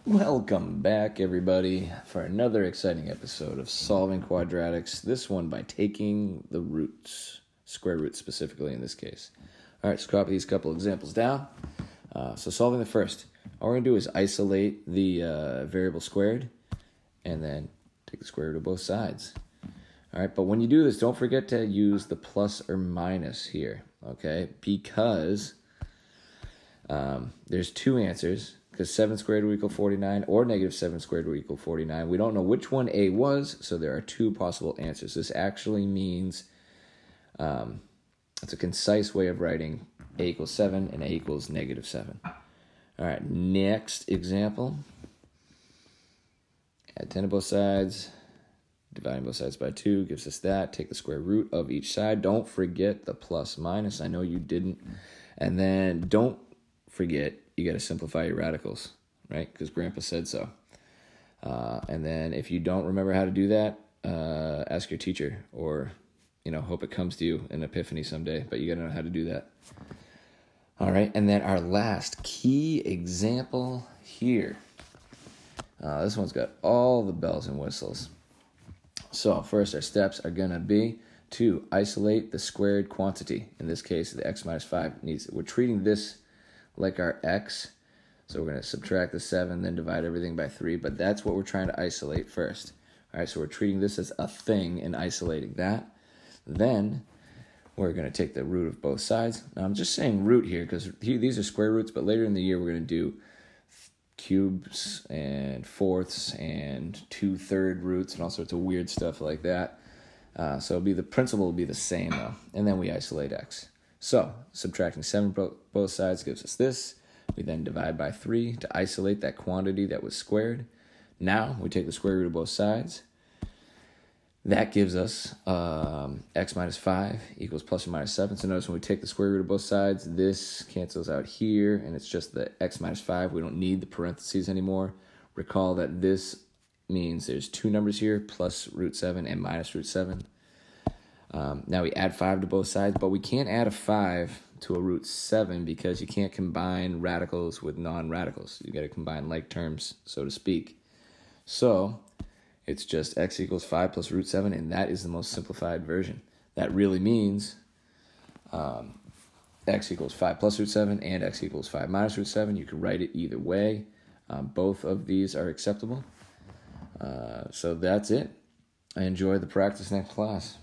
Welcome back, everybody, for another exciting episode of Solving Quadratics, this one by taking the roots, square roots specifically in this case. All right, so copy these couple examples down. So solving the first, all we're going to do is isolate the variable squared and then take the square root of both sides. All right, but when you do this, don't forget to use the plus or minus here, okay, because there's two answers. Because 7 squared will equal 49, or negative 7 squared will equal 49. We don't know which one A was, so there are two possible answers. This actually means it's a concise way of writing A equals 7 and A equals negative 7. All right, next example. Add 10 to both sides. Dividing both sides by 2 gives us that. Take the square root of each side. Don't forget the plus minus. I know you didn't. And then don't forget, you got to simplify your radicals, right? Because Grandpa said so. And then if you don't remember how to do that, ask your teacher or, hope it comes to you in epiphany someday. But you got to know how to do that. All right. And then our last key example here. This one's got all the bells and whistles. So first, our steps are going to be to isolate the squared quantity. In this case, the x minus 5 we're treating this like our x, so we're going to subtract the 7, then divide everything by 3, but that's what we're trying to isolate first. All right, so we're treating this as a thing and isolating that. Then we're going to take the root of both sides. Now, I'm just saying root here because these are square roots, but later in the year we're going to do cubes and fourths and 2/3 roots and all sorts of weird stuff like that. So the principle will be the same, though, and then we isolate x. So, subtracting 7 both sides gives us this. We then divide by 3 to isolate that quantity that was squared. Now, we take the square root of both sides. That gives us x minus 5 equals plus or minus 7. So notice when we take the square root of both sides, this cancels out here, and it's just the x minus 5. We don't need the parentheses anymore. Recall that this means there's two numbers here, plus root 7 and minus root 7. Now we add 5 to both sides, but we can't add a 5 to a root 7 because you can't combine radicals with non-radicals. You got to combine like terms, so to speak. So it's just x equals 5 plus root 7, and that is the most simplified version. That really means x equals 5 plus root 7 and x equals 5 minus root 7. You can write it either way. Both of these are acceptable. So that's it. I enjoy the practice next class.